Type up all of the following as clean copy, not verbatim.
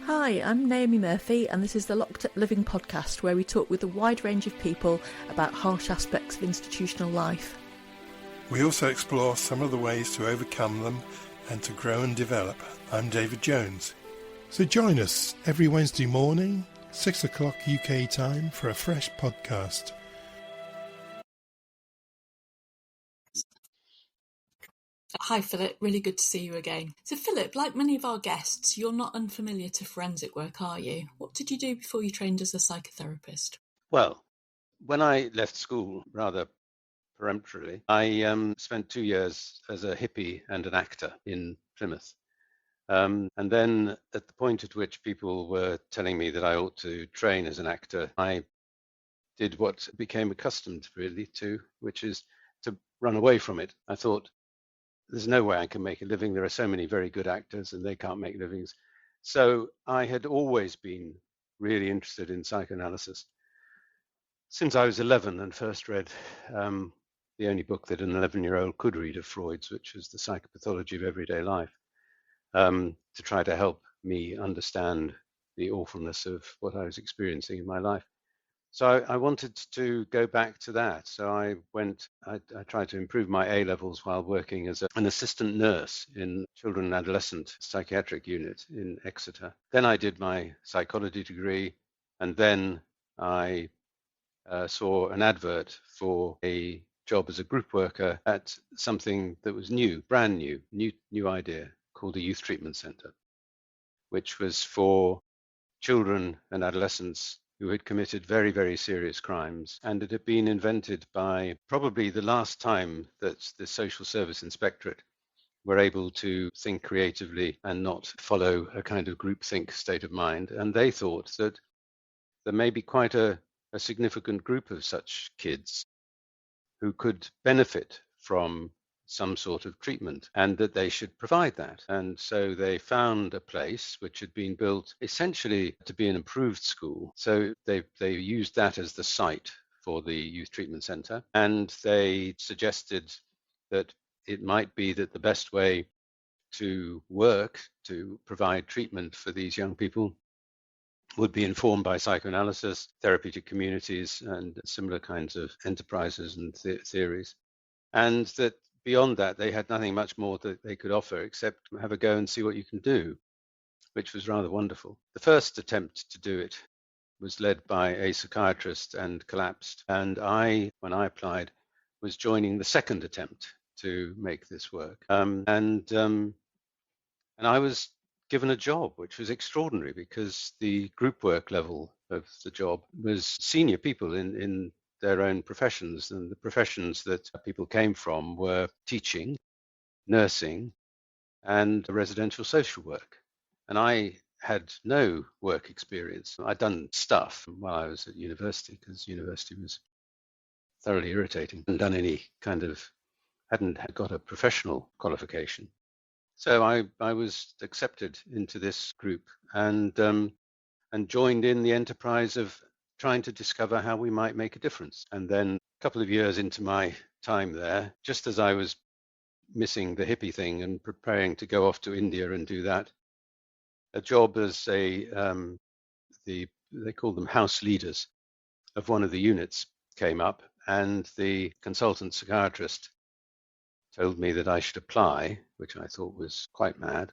Hi, I'm Naomi Murphy, and this is the Locked Up Living podcast, where we talk with a wide range of people about harsh aspects of institutional life. We also explore some of the ways to overcome them and to grow and develop. I'm David Jones. So join us every Wednesday morning, 6 o'clock UK time, for a fresh podcast. Hi Philip, really good to see you again. So Philip, like many of our guests, you're not unfamiliar to forensic work, are you? What did you do before you trained as a psychotherapist? Well, when I left school, rather peremptorily, I spent 2 years as a hippie and an actor in Plymouth. And then at the point at which people were telling me that I ought to train as an actor, I did what became accustomed really to, which is to run away from it. I thought, there's no way I can make a living. There are so many very good actors and they can't make livings. So I had always been really interested in psychoanalysis since I was 11 and first read the only book that an 11-year-old could read of Freud's, which was The Psychopathology of Everyday Life, to try to help me understand the awfulness of what I was experiencing in my life. So I wanted to go back to that. So I tried to improve my A levels while working as an assistant nurse in children and adolescent psychiatric unit in Exeter. Then I did my psychology degree, and then I saw an advert for a job as a group worker at something that was new, brand new idea, called a youth treatment centre, which was for children and adolescents who had committed very, very serious crimes. And it had been invented by probably the last time that the social service inspectorate were able to think creatively and not follow a kind of groupthink state of mind. And they thought that there may be quite a significant group of such kids who could benefit from some sort of treatment and that they should provide that. And so they found a place which had been built essentially to be an improved school. So they used that as the site for the youth treatment centre, and they suggested that it might be that the best way to work to provide treatment for these young people would be informed by psychoanalysis, therapeutic communities, and similar kinds of enterprises and theories. And that beyond that, they had nothing much more that they could offer except have a go and see what you can do, which was rather wonderful. The first attempt to do it was led by a psychiatrist and collapsed. And when I applied, was joining the second attempt to make this work. And I was given a job, which was extraordinary because the group work level of the job was senior people in their own professions, and the professions that people came from were teaching, nursing, and residential social work. And I had no work experience. I'd done stuff while I was at university because university was thoroughly irritating. Hadn't got a professional qualification. So I was accepted into this group and joined in the enterprise of trying to discover how we might make a difference. And then a couple of years into my time there, just as I was missing the hippie thing and preparing to go off to India and do that, a job as they called them house leaders of one of the units came up, and the consultant psychiatrist told me that I should apply, which I thought was quite mad.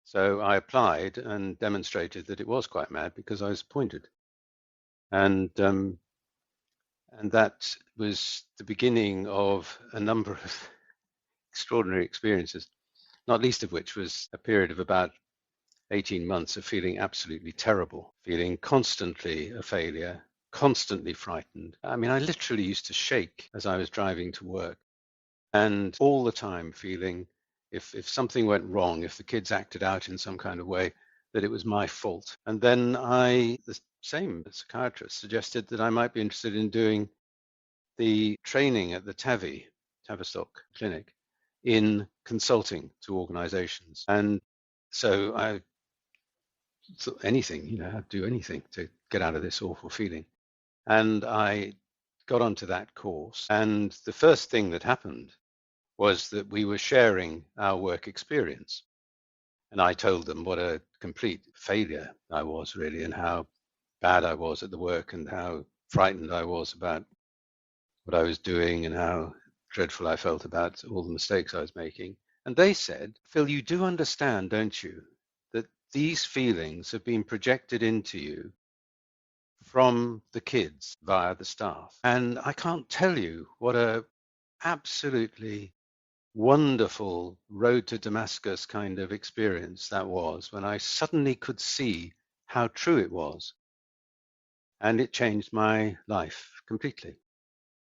So I applied and demonstrated that it was quite mad because I was appointed. And that was the beginning of a number of extraordinary experiences, not least of which was a period of about 18 months of feeling absolutely terrible, feeling constantly a failure, constantly frightened. I mean, I literally used to shake as I was driving to work, and all the time feeling if something went wrong, if the kids acted out in some kind of way, that it was my fault. And then the same psychiatrist suggested that I might be interested in doing the training at the Tavistock Clinic in consulting to organizations. And so I thought anything, I'd do anything to get out of this awful feeling. And I got onto that course. And the first thing that happened was that we were sharing our work experience. And I told them what a complete failure I was, really, and how bad I was at the work and how frightened I was about what I was doing and how dreadful I felt about all the mistakes I was making. And they said, Phil, you do understand, don't you, that these feelings have been projected into you from the kids via the staff. And I can't tell you what a absolutely wonderful road to Damascus kind of experience that was, when I suddenly could see how true it was. And it changed my life completely.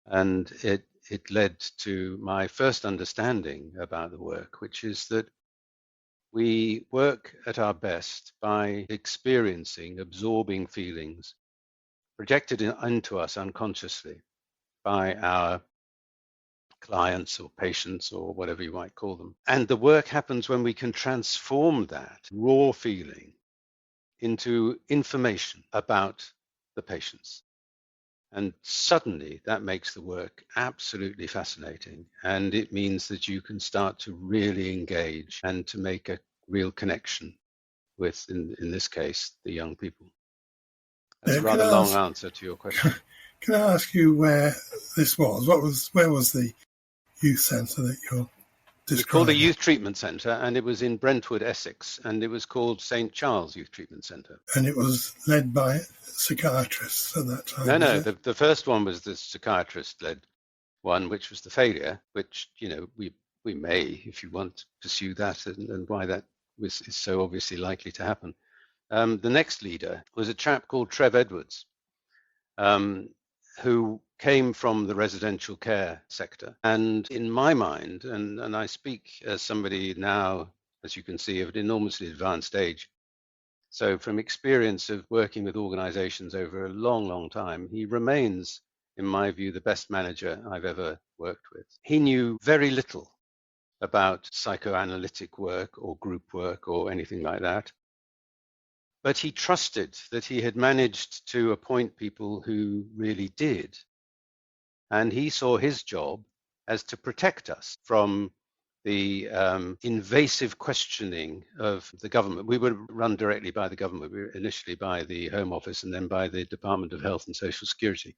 And it led to my first understanding about the work, which is that we work at our best by experiencing, absorbing feelings projected into us unconsciously by our clients or patients or whatever you might call them. And the work happens when we can transform that raw feeling into information about the patients. And suddenly that makes the work absolutely fascinating. And it means that you can start to really engage and to make a real connection with, in this case, the young people. That's a rather long answer to your question. Can I ask you where this was? Where was the youth centre that you're describing? It's called a youth treatment centre, and it was in Brentwood, Essex, and it was called St. Charles Youth Treatment Centre. And it was led by psychiatrists at that time? No. The first one was the psychiatrist-led one, which was the failure, which, we may, if you want, to pursue that, and why that is so obviously likely to happen. The next leader was a chap called Trev Edwards, who came from the residential care sector. And in my mind, and I speak as somebody now, as you can see, of an enormously advanced age. So from experience of working with organizations over a long, long time, he remains, in my view, the best manager I've ever worked with. He knew very little about psychoanalytic work or group work or anything like that. But he trusted that he had managed to appoint people who really did. And he saw his job as to protect us from the invasive questioning of the government. We were run directly by the government. We were initially by the Home Office and then by the Department of Health and Social Security.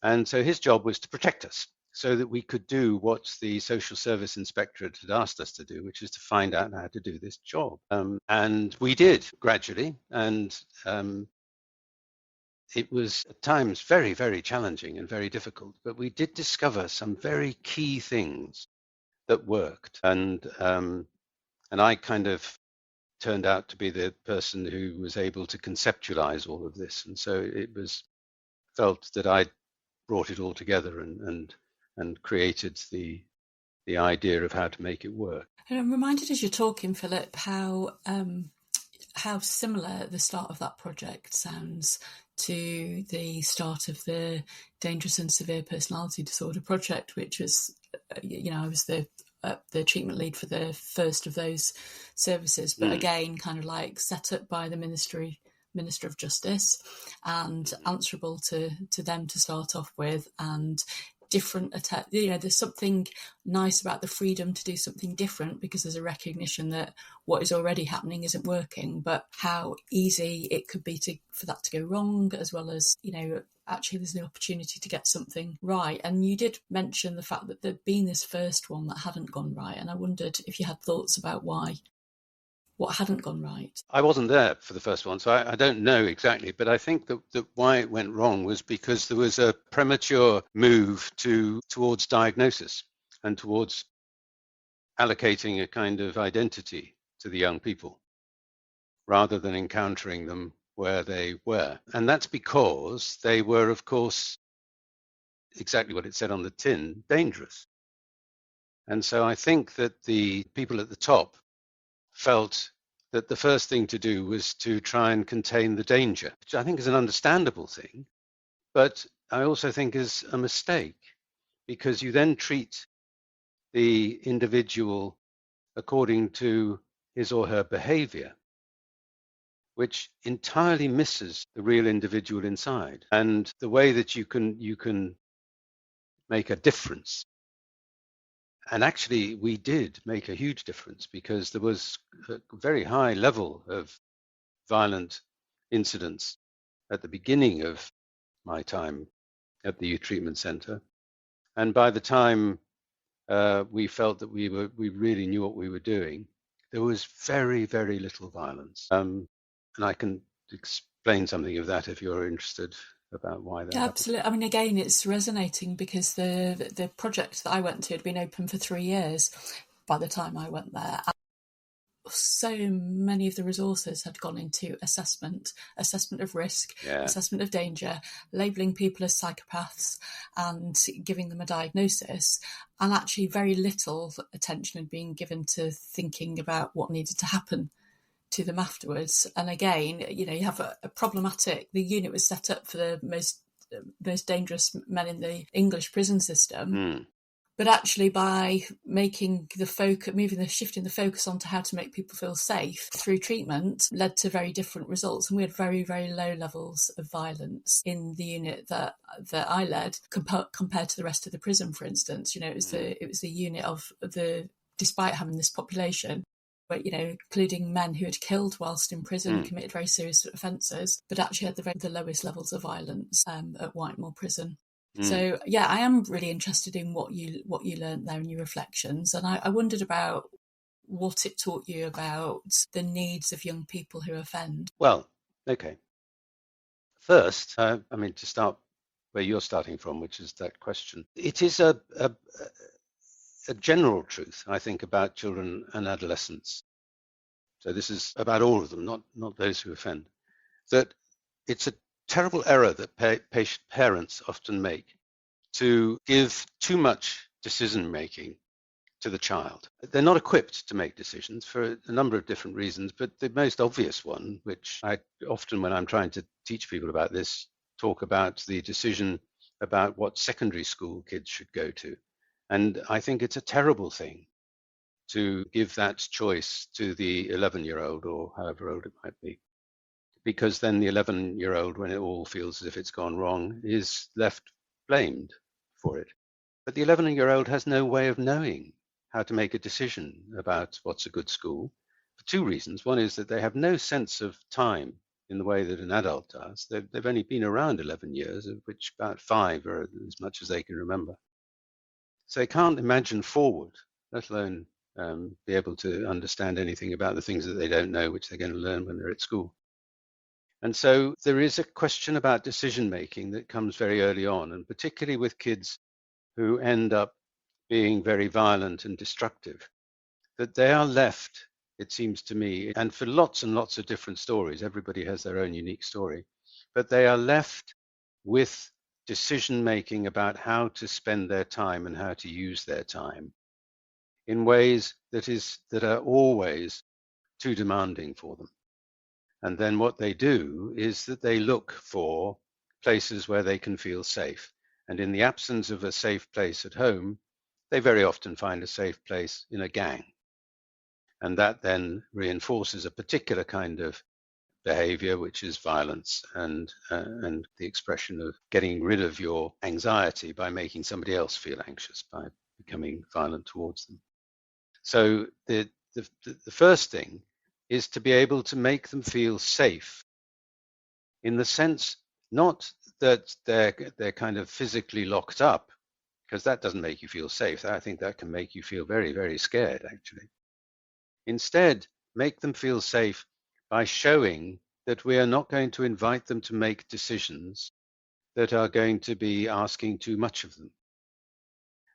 And so his job was to protect us so that we could do what the Social Service Inspectorate had asked us to do, which is to find out how to do this job. And we did gradually. And it was at times very, very challenging and very difficult. But we did discover some very key things that worked. And I kind of turned out to be the person who was able to conceptualize all of this. And so it was felt that I brought it all together and created the idea of how to make it work. And I'm reminded as you're talking, Philip, how similar the start of that project sounds to the start of the Dangerous and Severe Personality Disorder project, which was, I was the treatment lead for the first of those services, but again, kind of like set up by the Minister of Justice and answerable to them to start off with, and different there's something nice about the freedom to do something different because there's a recognition that what is already happening isn't working, but how easy it could be for that to go wrong, as well as actually there's the opportunity to get something right. And you did mention the fact that there'd been this first one that hadn't gone right, and I wondered if you had thoughts about what hadn't gone right. I wasn't there for the first one, so I don't know exactly, but I think that why it went wrong was because there was a premature move towards diagnosis and towards allocating a kind of identity to the young people rather than encountering them where they were. And that's because they were, of course, exactly what it said on the tin, dangerous. And so I think that the people at the top felt that the first thing to do was to try and contain the danger, which I think is an understandable thing, but I also think is a mistake, because you then treat the individual according to his or her behavior, which entirely misses the real individual inside and the way that you can make a difference And actually, we did make a huge difference because there was a very high level of violent incidents at the beginning of my time at the youth treatment center. And by the time we felt that we really knew what we were doing, there was very, very little violence. And I can explain something of that if you're interested about why that happened. Absolutely. I mean, again, it's resonating because the project that I went to had been open for 3 years by the time I went there. So many of the resources had gone into assessment of risk, assessment of danger, labelling people as psychopaths and giving them a diagnosis. And actually very little attention had been given to thinking about what needed to happen to them afterwards. And again, you have a problematic, the unit was set up for the most dangerous men in the English prison system. But actually, by making shifting the focus onto how to make people feel safe through treatment, led to very different results. And we had very, very low levels of violence in the unit that I led compared to the rest of the prison, for instance. It was the unit of despite having this population, but including men who had killed whilst in prison, committed very serious offences, but actually had the lowest levels of violence at Whitemoor Prison. So yeah, I am really interested in what you learned there in your reflections, and I wondered about what it taught you about the needs of young people who offend. Well, okay. First, to start where you're starting from, which is that question, it is a general truth, I think, about children and adolescents. So this is about all of them, not those who offend. That it's a terrible error that parents often make to give too much decision making to the child. They're not equipped to make decisions for a number of different reasons, but the most obvious one, which I often, when I'm trying to teach people about this, talk about the decision about what secondary school kids should go to. And I think it's a terrible thing to give that choice to the 11-year-old or however old it might be. Because then the 11-year-old, when it all feels as if it's gone wrong, is left blamed for it. But the 11-year-old has no way of knowing how to make a decision about what's a good school for two reasons. One is that they have no sense of time in the way that an adult does. They've only been around 11 years, of which about 5 are as much as they can remember. So they can't imagine forward, let alone be able to understand anything about the things that they don't know, which they're going to learn when they're at school. And so there is a question about decision making that comes very early on, and particularly with kids who end up being very violent and destructive, that they are left, it seems to me, and for lots and lots of different stories, everybody has their own unique story, but they are left with decision making about how to spend their time and how to use their time in ways that are always too demanding for them. And then what they do is that they look for places where they can feel safe. And in the absence of a safe place at home, they very often find a safe place in a gang. And that then reinforces a particular kind of behavior, which is violence and the expression of getting rid of your anxiety by making somebody else feel anxious, by becoming violent towards them. So the first thing is to be able to make them feel safe, in the sense not that they're kind of physically locked up, because that doesn't make you feel safe. I think that can make you feel very, very scared, actually. Instead, make them feel safe by showing that we are not going to invite them to make decisions that are going to be asking too much of them.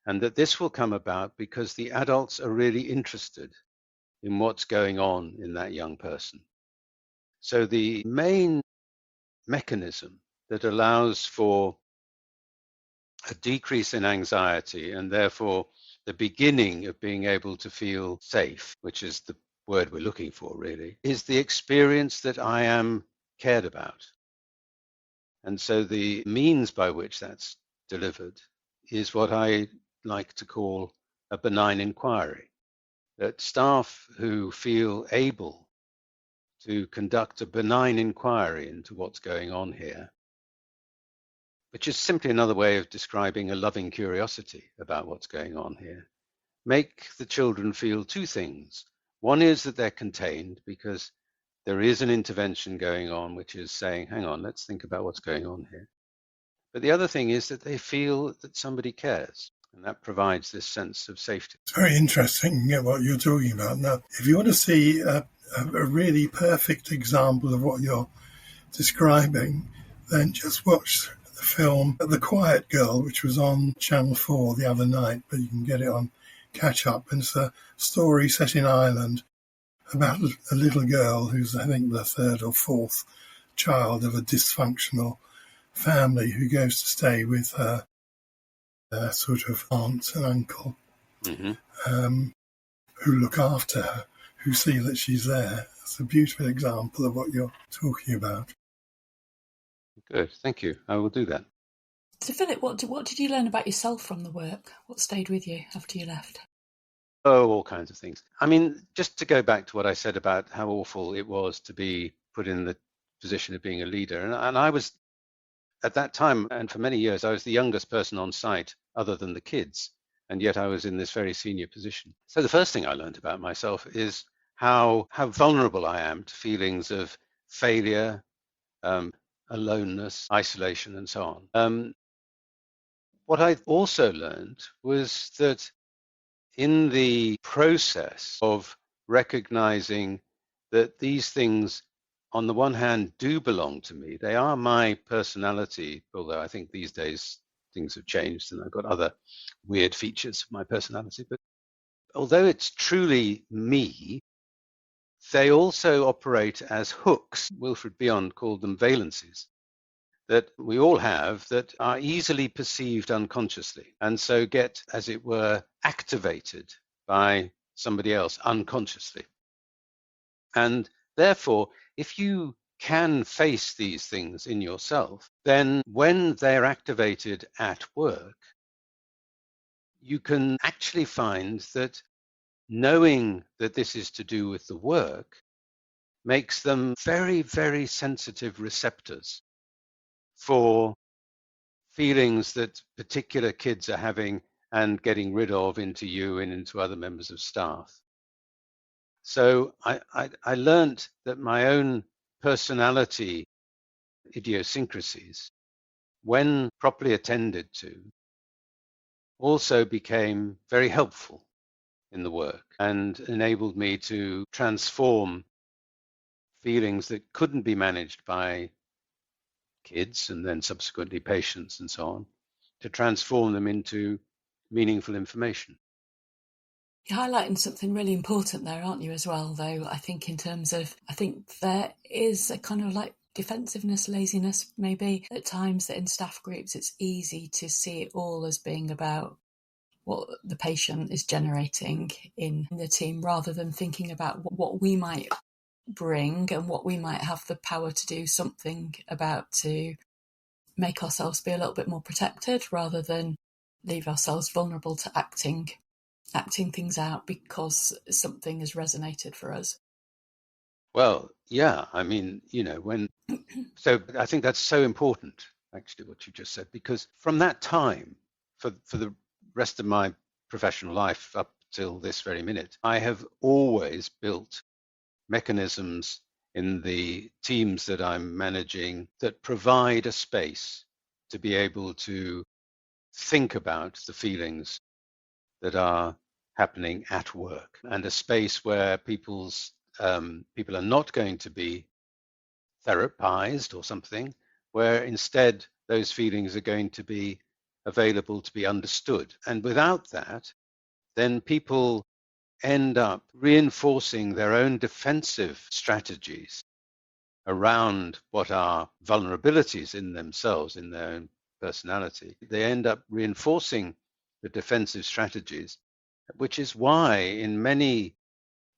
And that this will come about because the adults are really interested in what's going on in that young person. So the main mechanism that allows for a decrease in anxiety and therefore the beginning of being able to feel safe, which is the word we're looking for really, is the experience that I am cared about. And so the means by which that's delivered is what I like to call a benign inquiry. That staff who feel able to conduct a benign inquiry into what's going on here, which is simply another way of describing a loving curiosity about what's going on here, make the children feel two things. One is that they're contained because there is an intervention going on, which is saying, hang on, let's think about what's going on here. But the other thing is that they feel that somebody cares, and that provides this sense of safety. It's very interesting what you're talking about. Now, if you want to see a really perfect example of what you're describing, then just watch the film The Quiet Girl, which was on Channel 4 the other night, but you can get it on catch up. And it's a story set in Ireland about a little girl who's, I think, the third or fourth child of a dysfunctional family who goes to stay with her sort of aunt and uncle who look after her, who see that she's there. It's a beautiful example of what you're talking about. Good, thank you. I will do that. So, Philip, what did you learn about yourself from the work? What stayed with you after you left? Oh, all kinds of things. I mean, just to go back to what I said about how awful it was to be put in the position of being a leader. And I was, at that time, and for many years, I was the youngest person on site other than the kids. And yet I was in this very senior position. So the first thing I learned about myself is how vulnerable I am to feelings of failure, aloneness, isolation, and so on. What I also learned was that in the process of recognizing that these things, on the one hand, do belong to me, they are my personality, although I think these days things have changed and I've got other weird features of my personality. But although it's truly me, they also operate as hooks. Wilfred Bion called them valencies that we all have that are easily perceived unconsciously and so get, as it were, activated by somebody else unconsciously. And therefore, if you can face these things in yourself, then when they're activated at work, you can actually find that knowing that this is to do with the work makes them very, very sensitive receptors for feelings that particular kids are having and getting rid of into you and into other members of staff. So I learned that my own personality idiosyncrasies, when properly attended to, also became very helpful in the work and enabled me to transform feelings that couldn't be managed by kids and then subsequently patients and so on, to transform them into meaningful information. You're highlighting something really important there, aren't you, as well, though, I think in terms of, I think there is a kind of like defensiveness, laziness, maybe, at times that in staff groups it's easy to see it all as being about what the patient is generating in the team rather than thinking about what we might bring and what we might have the power to do something about to make ourselves be a little bit more protected rather than leave ourselves vulnerable to acting things out because something has resonated for us. Well, yeah, I mean, so I think that's so important, actually, what you just said, because from that time, for the rest of my professional life up till this very minute, I have always built mechanisms in the teams that I'm managing that provide a space to be able to think about the feelings that are happening at work, and a space where people are not going to be therapized or something, where instead those feelings are going to be available to be understood. And without that, then people end up reinforcing their own defensive strategies around what are vulnerabilities in themselves, in their own personality. They end up reinforcing the defensive strategies, which is why in many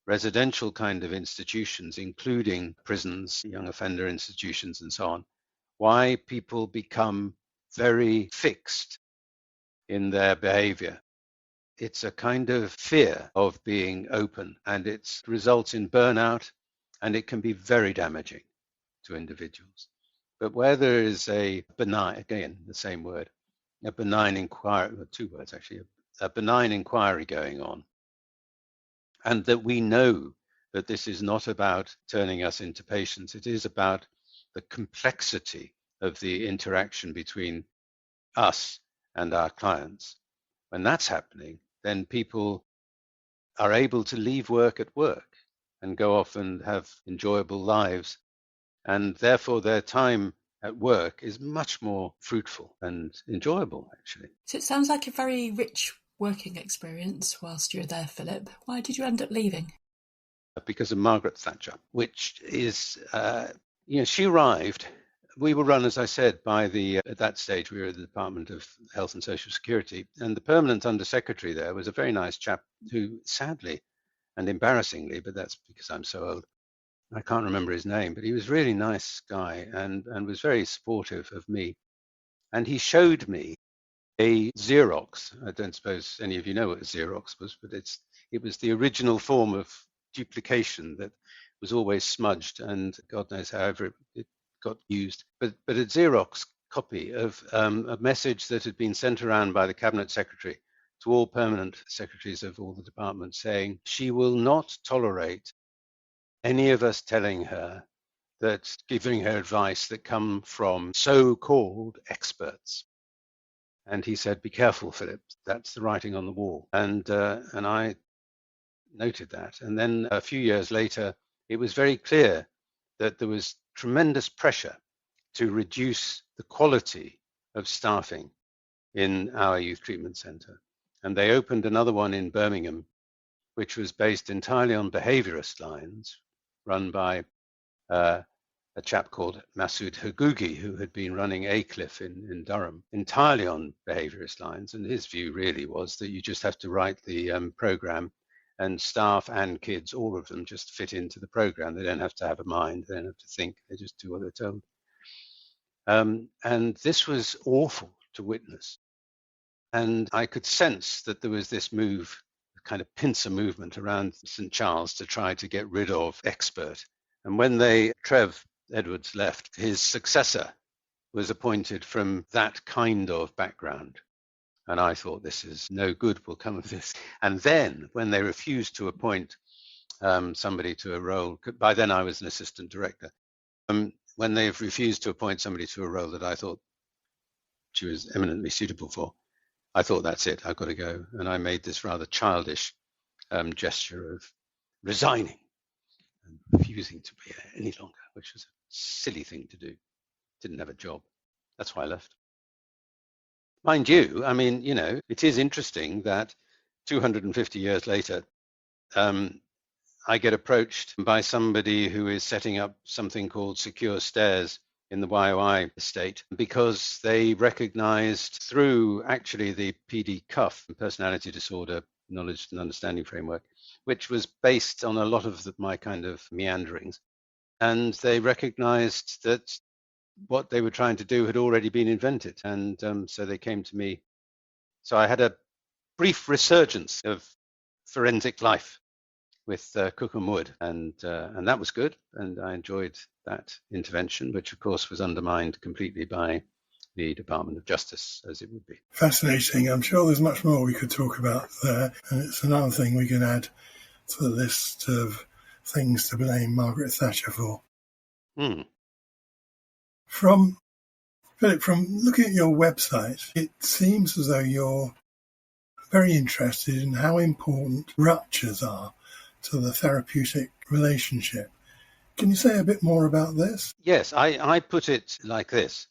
residential kind of institutions, including prisons, young offender institutions, and so on, why people become very fixed in their behavior. It's a kind of fear of being open, and it results in burnout, and it can be very damaging to individuals. But where there is a benign, again, the same word, a benign inquiry, two words actually, a benign inquiry going on, and that we know that this is not about turning us into patients. It is about the complexity of the interaction between us and our clients. When that's happening, then people are able to leave work at work and go off and have enjoyable lives. And therefore, their time at work is much more fruitful and enjoyable, actually. So it sounds like a very rich working experience whilst you were there, Philip. Why did you end up leaving? Because of Margaret Thatcher, which is, she arrived. We were run, as I said, by at that stage, we were at the Department of Health and Social Security, and the permanent undersecretary there was a very nice chap who, sadly and embarrassingly, but that's because I'm so old, I can't remember his name, but he was a really nice guy and was very supportive of me. And he showed me a Xerox. I don't suppose any of you know what a Xerox was, but it was the original form of duplication that was always smudged, and God knows however it got used. But a Xerox copy of a message that had been sent around by the Cabinet Secretary to all permanent secretaries of all the departments saying she will not tolerate any of us telling her that giving her advice that come from so-called experts. And he said, "Be careful, Philip. That's the writing on the wall." And I noted that. And then a few years later, it was very clear that there was tremendous pressure to reduce the quality of staffing in our youth treatment centre. And they opened another one in Birmingham, which was based entirely on behaviourist lines, run by a chap called Masood Hagougi, who had been running ACLIF in Durham, entirely on behaviourist lines. And his view really was that you just have to write the program, and staff and kids, all of them, just fit into the program. They don't have to have a mind. They don't have to think. They just do what they're told. And this was awful to witness. And I could sense that there was this move, kind of pincer movement around St. Charles to try to get rid of expert. And when Trev Edwards left, his successor was appointed from that kind of background. And I thought, this is no good will come of this. And then when they refused to appoint somebody to a role, by then I was an assistant director, when they refused to appoint somebody to a role that I thought she was eminently suitable for, I thought, that's it, I've got to go. And I made this rather childish gesture of resigning and refusing to be there any longer, which was a silly thing to do. Didn't have a job. That's why I left. Mind you, I mean, it is interesting that 250 years later, I get approached by somebody who is setting up something called Secure Stairs in the YOI estate, because they recognized through actually the PD-CUF, personality disorder knowledge and understanding framework, which was based on a lot of my kind of meanderings. And they recognized that what they were trying to do had already been invented. And so they came to me. So I had a brief resurgence of forensic life with Cookham Wood, and that was good. And I enjoyed that intervention, which of course was undermined completely by the Department of Justice, as it would be. Fascinating. I'm sure there's much more we could talk about there. And it's another thing we can add to the list of things to blame Margaret Thatcher for. From looking at your website, it seems as though you're very interested in how important ruptures are to the therapeutic relationship. Can you say a bit more about this? Yes, I put it like this,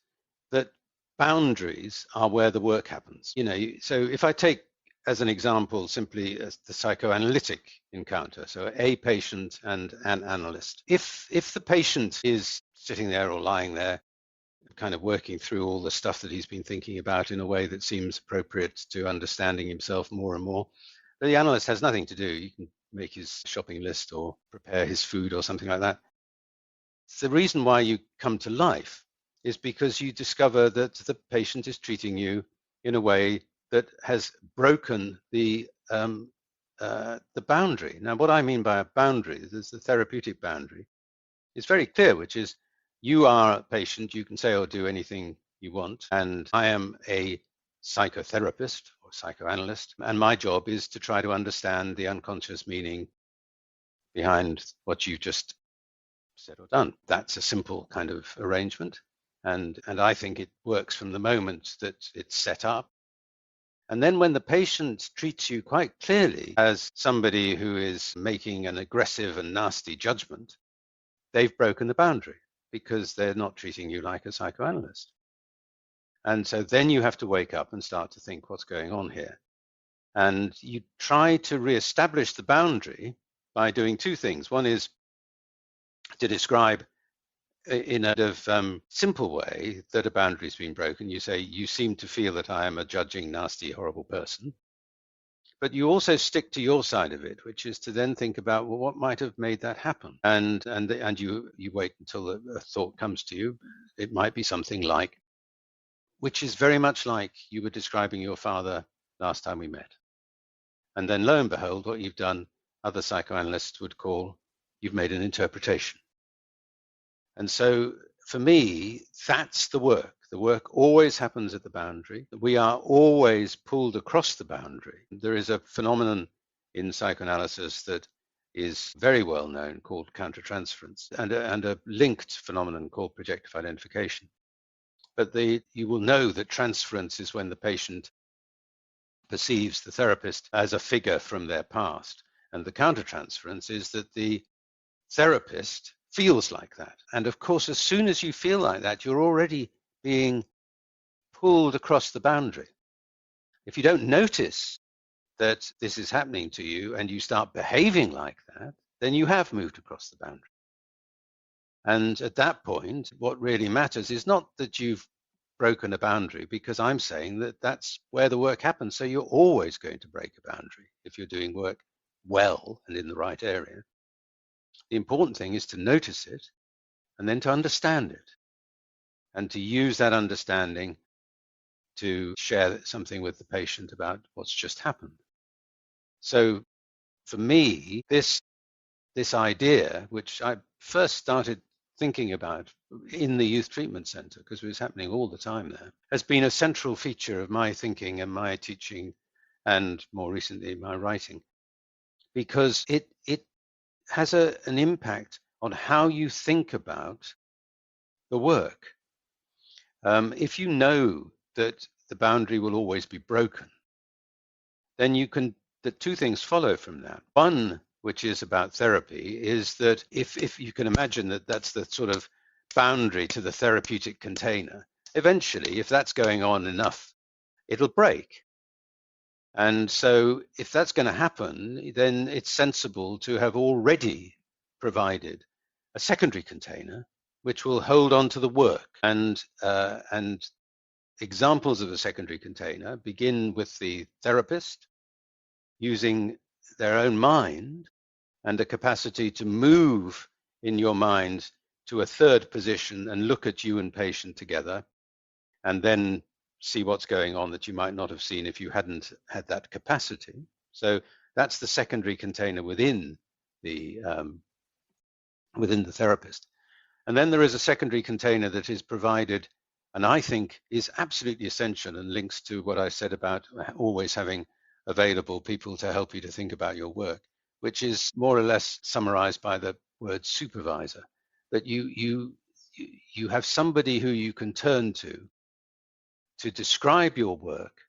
that boundaries are where the work happens. So if I take as an example simply as the psychoanalytic encounter, so a patient and an analyst. If the patient is sitting there or lying there, kind of working through all the stuff that he's been thinking about in a way that seems appropriate to understanding himself more and more, the analyst has nothing to do. You can make his shopping list or prepare his food or something like that. The reason why you come to life is because you discover that the patient is treating you in a way that has broken the boundary. Now, what I mean by a boundary is the therapeutic boundary. It's very clear, which is you are a patient, you can say or do anything you want, and I am a psychotherapist or psychoanalyst, and my job is to try to understand the unconscious meaning behind what you just said or done. That's a simple kind of arrangement, and I think it works from the moment that it's set up. And then when the patient treats you quite clearly as somebody who is making an aggressive and nasty judgment, they've broken the boundary because they're not treating you like a psychoanalyst. And so then you have to wake up and start to think what's going on here. And you try to reestablish the boundary by doing two things. One is to describe in a simple way that a boundary's been broken. You say, you seem to feel that I am a judging, nasty, horrible person. But you also stick to your side of it, which is to then think about, well, what might have made that happen? And you wait until a thought comes to you. It might be something like, which is very much like you were describing your father last time we met. And then lo and behold, what you've done, other psychoanalysts would call, you've made an interpretation. And so for me, that's the work. The work always happens at the boundary. We are always pulled across the boundary. There is a phenomenon in psychoanalysis that is very well known called countertransference, and a linked phenomenon called projective identification. But you will know that transference is when the patient perceives the therapist as a figure from their past. And the countertransference is that the therapist feels like that. And of course, as soon as you feel like that, you're already being pulled across the boundary. If you don't notice that this is happening to you and you start behaving like that, then you have moved across the boundary. And at that point, what really matters is not that you've broken a boundary, because I'm saying that that's where the work happens. So you're always going to break a boundary if you're doing work well and in the right area. The important thing is to notice it and then to understand it and to use that understanding to share something with the patient about what's just happened. So for me, this idea, which I first started thinking about in the youth treatment center, because it was happening all the time there, has been a central feature of my thinking and my teaching, and more recently my writing, because it has an impact on how you think about the work. If you know that the boundary will always be broken, then the two things follow from that. One, which is about therapy, is that if you can imagine that that's the sort of boundary to the therapeutic container, eventually, if that's going on enough, it'll break. And so if that's going to happen, then it's sensible to have already provided a secondary container which will hold on to the work. And examples of a secondary container begin with the therapist using their own mind and a capacity to move in your mind to a third position and look at you and patient together, and then see what's going on that you might not have seen if you hadn't had that capacity. So that's the secondary container within the therapist. And then there is a secondary container that is provided, and I think is absolutely essential and links to what I said about always having available people to help you to think about your work, which is more or less summarized by the word supervisor. That you have somebody who you can turn to describe your work,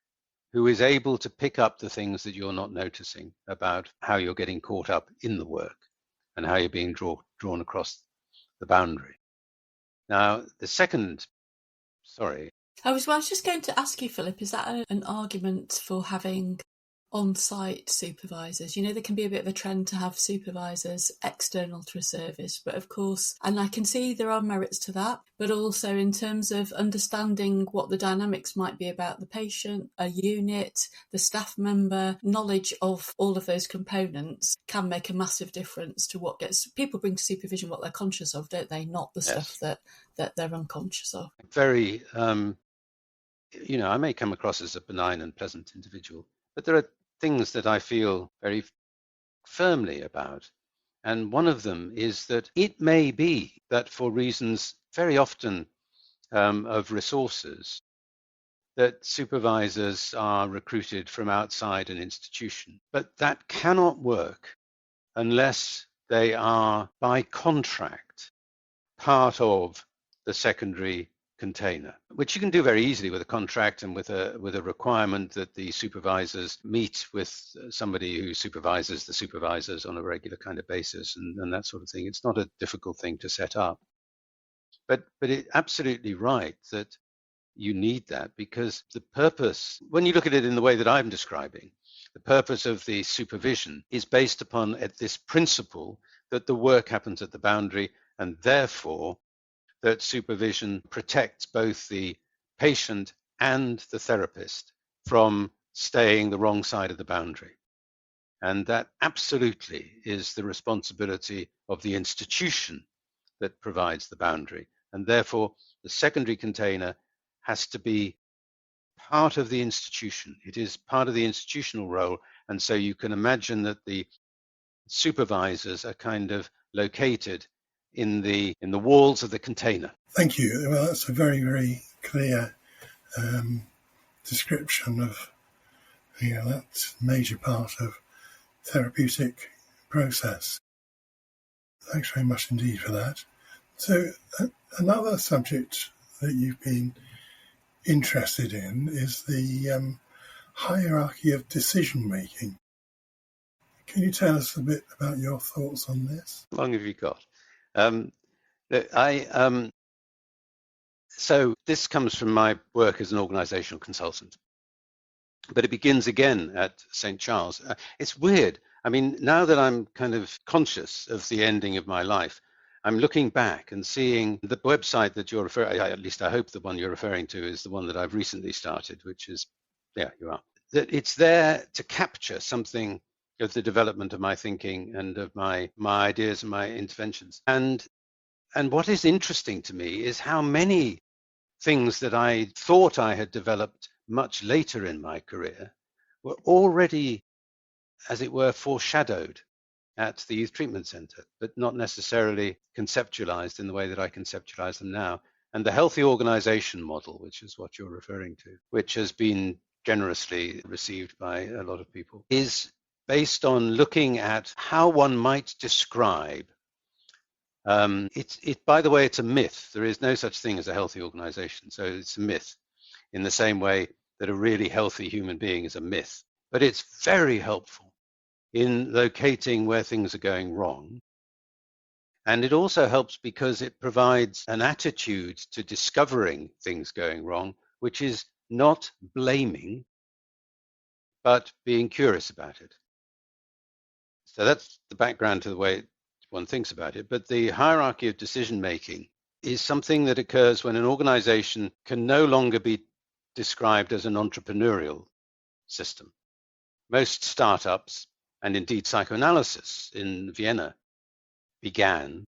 who is able to pick up the things that you're not noticing about how you're getting caught up in the work and how you're being drawn across the boundary. Now, the second, I was just going to ask you, Philip, is that an argument for having on-site supervisors? You know, there can be a bit of a trend to have supervisors external to a service, but of course, and I can see there are merits to that, but also in terms of understanding what the dynamics might be about the patient, a unit, the staff member, knowledge of all of those components can make a massive difference to what gets people bring to supervision, what they're conscious of, don't they? Not the stuff that they're unconscious of. Very, I may come across as a benign and pleasant individual, but there are things that I feel very firmly about. And one of them is that it may be that for reasons very often of resources, that supervisors are recruited from outside an institution. But that cannot work unless they are, by contract, part of the secondary container, which you can do very easily with a contract and with a requirement that the supervisors meet with somebody who supervises the supervisors on a regular kind of basis and that sort of thing. It's not a difficult thing to set up. But it's absolutely right that you need that, because the purpose, when you look at it in the way that I'm describing, the purpose of the supervision is based upon this principle that the work happens at the boundary, and therefore that supervision protects both the patient and the therapist from staying the wrong side of the boundary. And that absolutely is the responsibility of the institution that provides the boundary. And therefore, the secondary container has to be part of the institution. It is part of the institutional role. And so you can imagine that the supervisors are kind of located in the walls of the container. Thank you. Well, that's a very, very clear description of that major part of therapeutic process. Thanks very much indeed for that. So another subject that you've been interested in is the hierarchy of decision making. Can you tell us a bit about your thoughts on this? How long have you got? So this comes from my work as an organizational consultant, but it begins again at St. Charles. It's weird. I mean, now that I'm kind of conscious of the ending of my life, I'm looking back and seeing the website that you're referring, at least I hope the one you're referring to is the one that I've recently started, which is, yeah, you are. That it's there to capture something of the development of my thinking and of my ideas and my interventions. And what is interesting to me is how many things that I thought I had developed much later in my career were already, as it were, foreshadowed at the Youth Treatment Centre, but not necessarily conceptualized in the way that I conceptualize them now. And the healthy organization model, which is what you're referring to, which has been generously received by a lot of people, is based on looking at how one might describe. By the way, it's a myth. There is no such thing as a healthy organization. So it's a myth in the same way that a really healthy human being is a myth. But it's very helpful in locating where things are going wrong. And it also helps because it provides an attitude to discovering things going wrong, which is not blaming, but being curious about it. So that's the background to the way one thinks about it. But the hierarchy of decision-making is something that occurs when an organization can no longer be described as an entrepreneurial system. Most startups, and indeed psychoanalysis in Vienna, began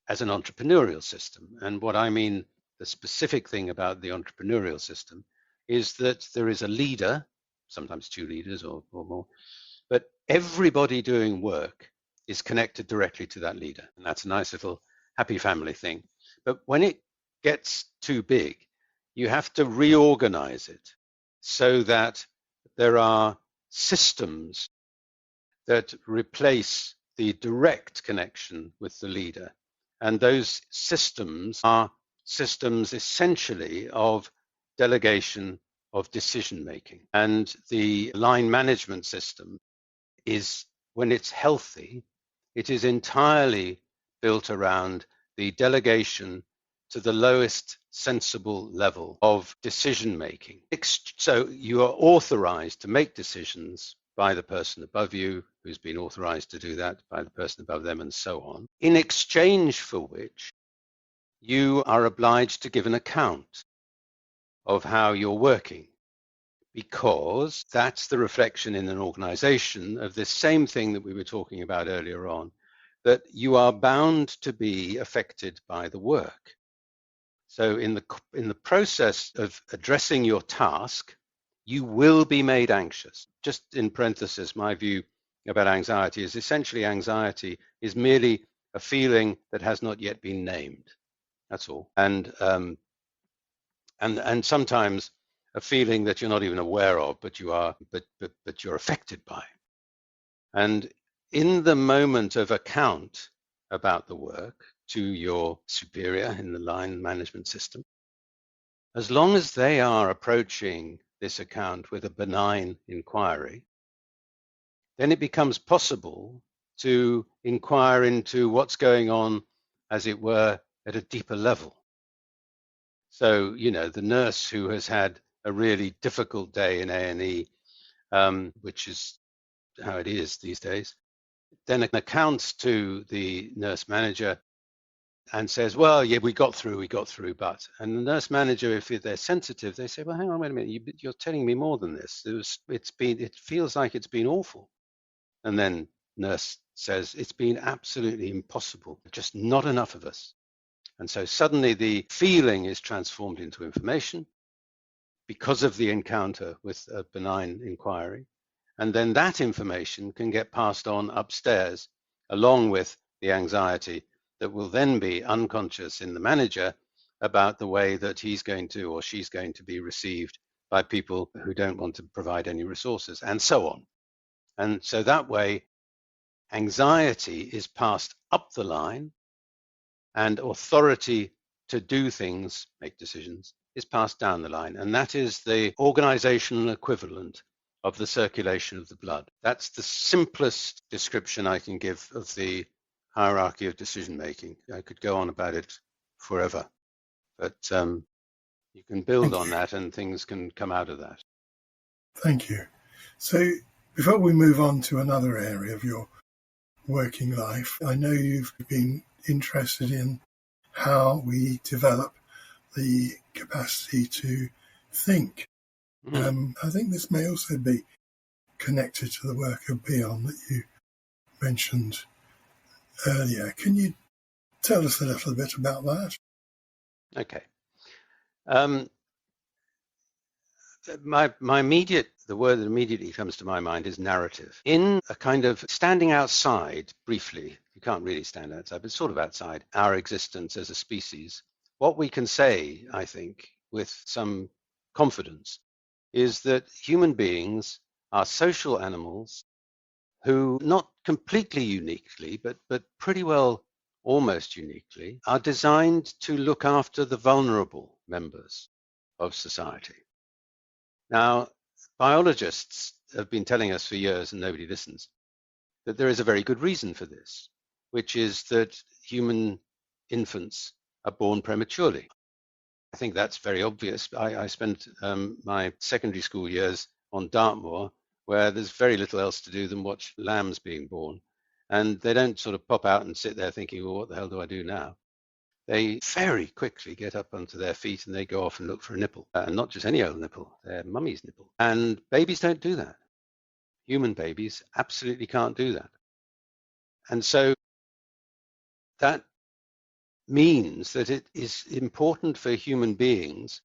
as an entrepreneurial system. And what I mean, the specific thing about the entrepreneurial system is that there is a leader, sometimes two leaders or more, but everybody doing work is connected directly to that leader. And that's a nice little happy family thing. But when it gets too big, you have to reorganize it so that there are systems that replace the direct connection with the leader. And those systems are systems essentially of delegation of decision making. And the line management system is, when it's healthy, it is entirely built around the delegation to the lowest sensible level of decision making. So you are authorized to make decisions by the person above you, who's been authorized to do that by the person above them, and so on, in exchange for which you are obliged to give an account of how you're working, because that's the reflection in an organization of this same thing that we were talking about earlier on, that you are bound to be affected by the work. So in the process of addressing your task, you will be made anxious. Just in parenthesis, my view about anxiety is essentially anxiety is merely a feeling that has not yet been named. That's all. And sometimes a feeling that you're not even aware of, but you're affected by. And in the moment of account about the work to your superior in the line management system, as long as they are approaching this account with a benign inquiry, then it becomes possible to inquire into what's going on, as it were, at a deeper level. So, the nurse who has had a really difficult day in A&E, which is how it is these days, then accounts to the nurse manager and says, well, yeah, we got through, but. And the nurse manager, if they're sensitive, they say, well, hang on, wait a minute, you're telling me more than this. It feels like it's been awful. And then nurse says, it's been absolutely impossible, just not enough of us. And so suddenly the feeling is transformed into information because of the encounter with a benign inquiry. And then that information can get passed on upstairs along with the anxiety that will then be unconscious in the manager about the way that he's going to or she's going to be received by people who don't want to provide any resources, and so on. And so that way, anxiety is passed up the line, and authority to do things, make decisions, is passed down the line. And that is the organizational equivalent of the circulation of the blood. That's the simplest description I can give of the hierarchy of decision making. I could go on about it forever, but you can build on that and things can come out of that. Thank you. So before we move on to another area of your working life, I know you've been interested in how we develop the capacity to think. I think this may also be connected to the work of Beyond that you mentioned earlier. Can you tell us a little bit about that? Okay. The word that immediately comes to my mind is narrative. In a kind of standing outside, briefly, you can't really stand outside, but sort of outside our existence as a species, what we can say, I think, with some confidence, is that human beings are social animals who, not completely uniquely, but pretty well almost uniquely, are designed to look after the vulnerable members of society. Now, biologists have been telling us for years, and nobody listens, that there is a very good reason for this, which is that human infants are born prematurely. I think that's very obvious. I spent my secondary school years on Dartmoor, where there's very little else to do than watch lambs being born. And they don't sort of pop out and sit there thinking, well, what the hell do I do now? They very quickly get up onto their feet and they go off and look for a nipple. And not just any old nipple, their mummy's nipple. And babies don't do that. Human babies absolutely can't do that. And so that means that it is important for human beings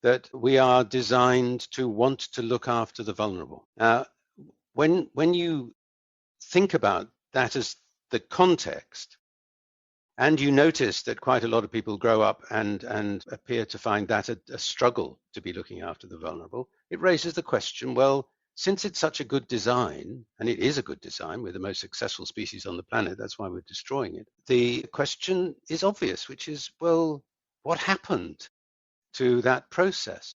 that we are designed to want to look after the vulnerable. Now, when you think about that as the context, and you notice that quite a lot of people grow up and appear to find that a struggle to be looking after the vulnerable, it raises the question, well, since it's such a good design, and it is a good design, we're the most successful species on the planet, that's why we're destroying it. The question is obvious, which is, well, what happened to that process?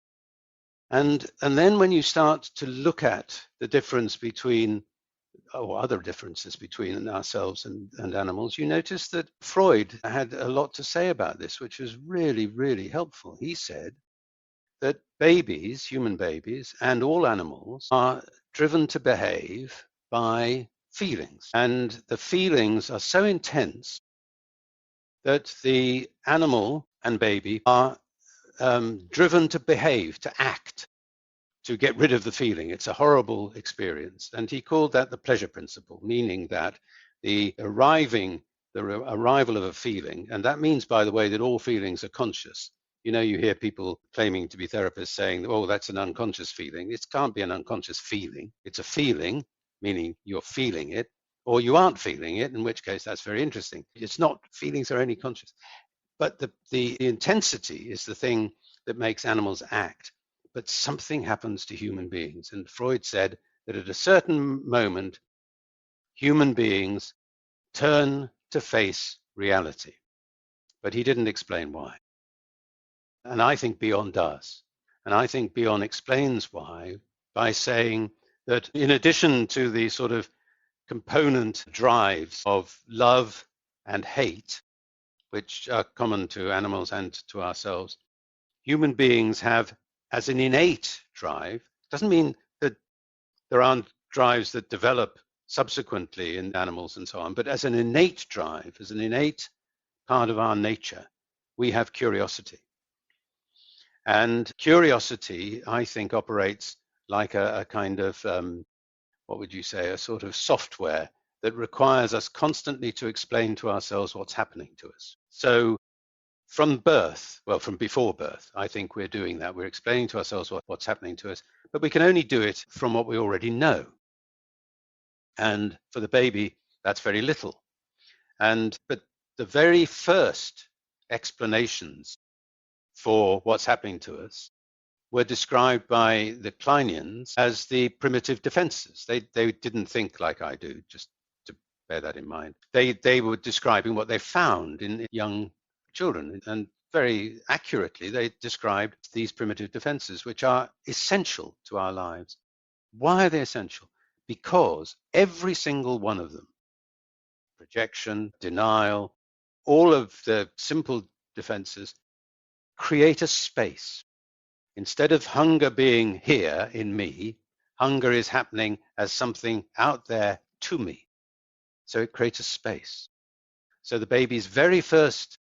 And then when you start to look at the difference between, or other differences between ourselves and animals, you notice that Freud had a lot to say about this, which was really, really helpful. He said that babies, human babies, and all animals are driven to behave by feelings. And the feelings are so intense that the animal and baby are driven to behave, to act, to get rid of the feeling. It's a horrible experience. And he called that the pleasure principle, meaning that the arrival of a feeling, and that means, by the way, that all feelings are conscious. You know, you hear people claiming to be therapists saying, oh, that's an unconscious feeling. It can't be an unconscious feeling. It's a feeling, meaning you're feeling it, or you aren't feeling it, in which case that's very interesting. It's not, feelings are only conscious. But the intensity is the thing that makes animals act. but something happens to human beings. And Freud said that at a certain moment, human beings turn to face reality. But he didn't explain why. And I think Bion does. And I think Bion explains why by saying that in addition to the sort of component drives of love and hate, which are common to animals and to ourselves, human beings have as an innate drive. Doesn't mean that there aren't drives that develop subsequently in animals and so on, but as an innate drive, as an innate part of our nature, we have curiosity. And curiosity, I think, operates like a kind of, what would you say, a sort of software that requires us constantly to explain to ourselves what's happening to us. So from birth, well, from before birth, I think we're doing that. We're explaining to ourselves what's happening to us, but we can only do it from what we already know. And for the baby, that's very little. But the very first explanations for what's happening to us were described by the Kleinians as the primitive defenses. They didn't think like I do, just to bear that in mind. They were describing what they found in young children, and very accurately they described these primitive defenses, which are essential to our lives. Why are they essential? Because every single one of them, projection, denial, all of the simple defenses, create a space. Instead of hunger being here in me, hunger is happening as something out there to me. So it creates a space. So the baby's very first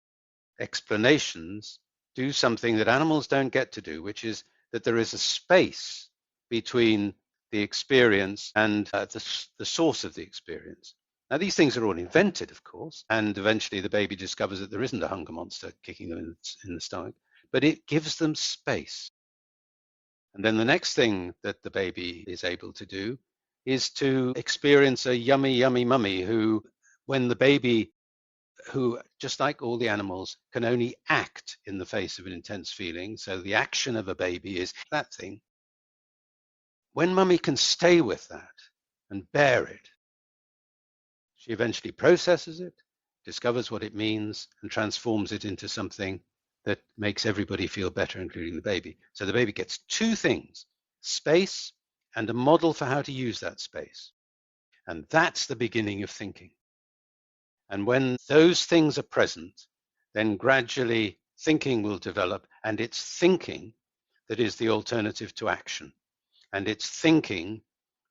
explanations do something that animals don't get to do, which is that there is a space between the experience and the source of the experience. Now, these things are all invented, of course, and eventually the baby discovers that there isn't a hunger monster kicking them in the stomach, but it gives them space. And then the next thing that the baby is able to do is to experience a yummy, yummy mummy who, when the baby, who, just like all the animals, can only act in the face of an intense feeling, so the action of a baby is that thing. When mummy can stay with that and bear it, she eventually processes it, discovers what it means, and transforms it into something that makes everybody feel better, including the baby. So the baby gets two things, space and a model for how to use that space. And that's the beginning of thinking. And when those things are present, then gradually thinking will develop, and it's thinking that is the alternative to action. And it's thinking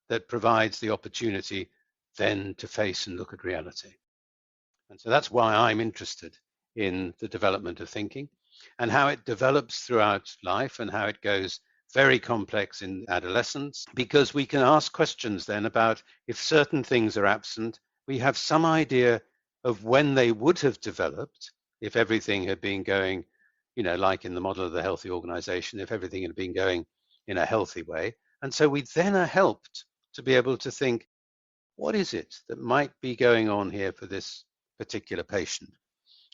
that provides the opportunity then to face and look at reality. And so that's why I'm interested in the development of thinking and how it develops throughout life and how it goes very complex in adolescence, because we can ask questions then about if certain things are absent, we have some idea of when they would have developed if everything had been going, like in the model of the healthy organization, if everything had been going in a healthy way. And so we then are helped to be able to think, what is it that might be going on here for this particular patient?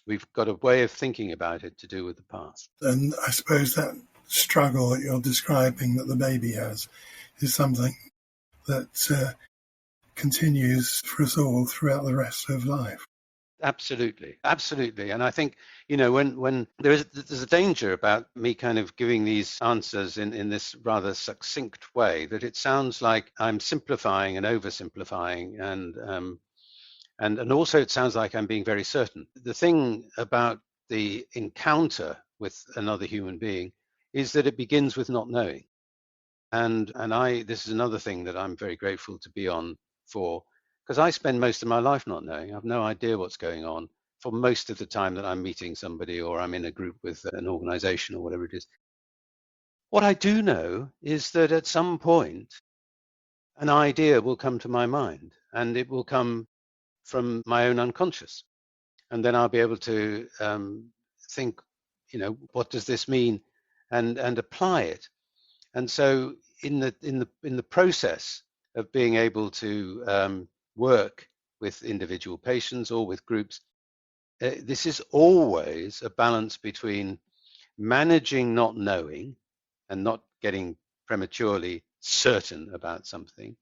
We've got a way of thinking about it to do with the past. And I suppose that struggle that you're describing that the baby has is something that continues for us all throughout the rest of life. Absolutely. And I think, when there's a danger about me kind of giving these answers in this rather succinct way, that it sounds like I'm simplifying and oversimplifying, and also it sounds like I'm being very certain. The thing about the encounter with another human being is that it begins with not knowing. And this is another thing that I'm very grateful to Bion for, because I spend most of my life not knowing. I have no idea what's going on for most of the time that I'm meeting somebody or I'm in a group with an organization or whatever it is. What I do know is that at some point, an idea will come to my mind, and it will come from my own unconscious. And then I'll be able to think, what does this mean, and apply it. And so in the process of being able to work with individual patients or with groups, this is always a balance between managing not knowing and not getting prematurely certain about something,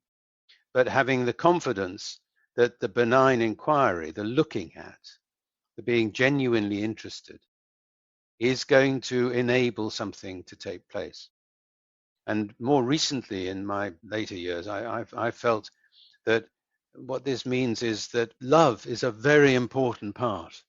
but having the confidence that the benign inquiry, the looking at, the being genuinely interested, is going to enable something to take place. And more recently, in my later years, I felt that what this means is that love is a very important part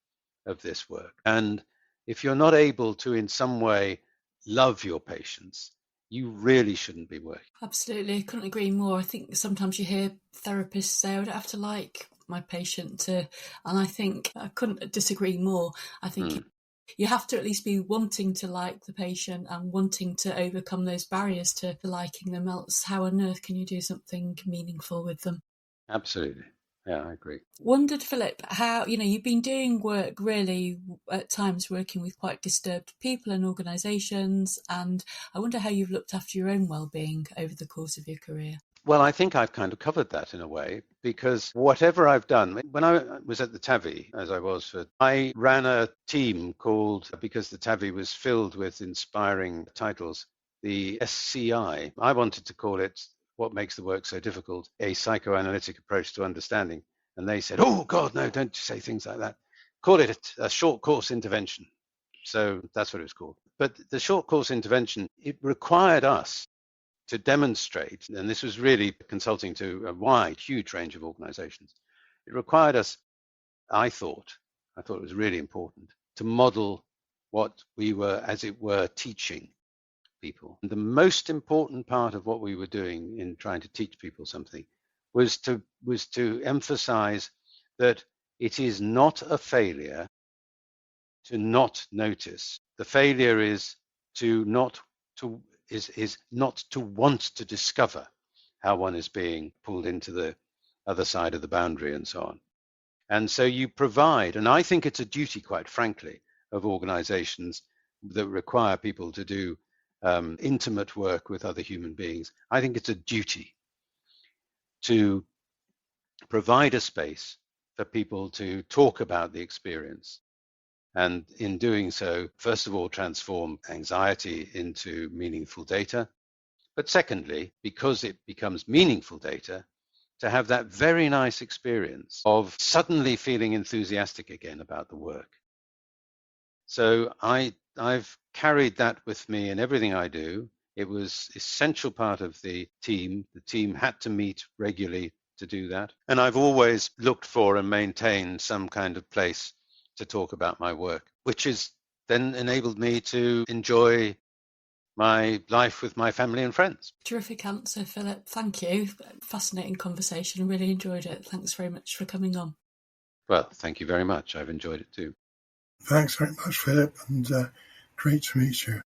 of this work. And if you're not able to, in some way, love your patients, you really shouldn't be working. Absolutely, I couldn't agree more. I think sometimes you hear therapists say, I don't have to like my patient to, and I think I couldn't disagree more. I think you have to at least be wanting to like the patient and wanting to overcome those barriers to liking them, else how on earth can you do something meaningful with them? Absolutely. Yeah, I agree. Wondered, Philip, how, you've been doing work really at times working with quite disturbed people and organisations, and I wonder how you've looked after your own well-being over the course of your career. Well, I think I've kind of covered that in a way, because whatever I've done, when I was at the TAVI, as I was I ran a team called, because the TAVI was filled with inspiring titles, the SCI. I wanted to call it, what makes the work so difficult, a psychoanalytic approach to understanding. And they said, oh, God, no, don't say things like that. Call it a short course intervention. So that's what it was called. But the short course intervention, it required us to demonstrate, and this was really consulting to a wide, huge range of organizations. It required us, I thought it was really important, to model what we were, as it were, teaching people. And the most important part of what we were doing in trying to teach people something was to emphasize that it is not a failure to not notice. The failure is not to want to discover how one is being pulled into the other side of the boundary and so on. And so you provide, and I think it's a duty, quite frankly, of organizations that require people to do intimate work with other human beings. I think it's a duty to provide a space for people to talk about the experience. And in doing so, first of all, transform anxiety into meaningful data. But secondly, because it becomes meaningful data, to have that very nice experience of suddenly feeling enthusiastic again about the work. So I've carried that with me in everything I do. It was an essential part of the team. The team had to meet regularly to do that. And I've always looked for and maintained some kind of place to talk about my work, which has then enabled me to enjoy my life with my family and friends. Terrific answer, Philip. Thank you. Fascinating conversation. I really enjoyed it. Thanks very much for coming on. Well, thank you very much. I've enjoyed it too. Thanks very much, Philip, and great to meet you.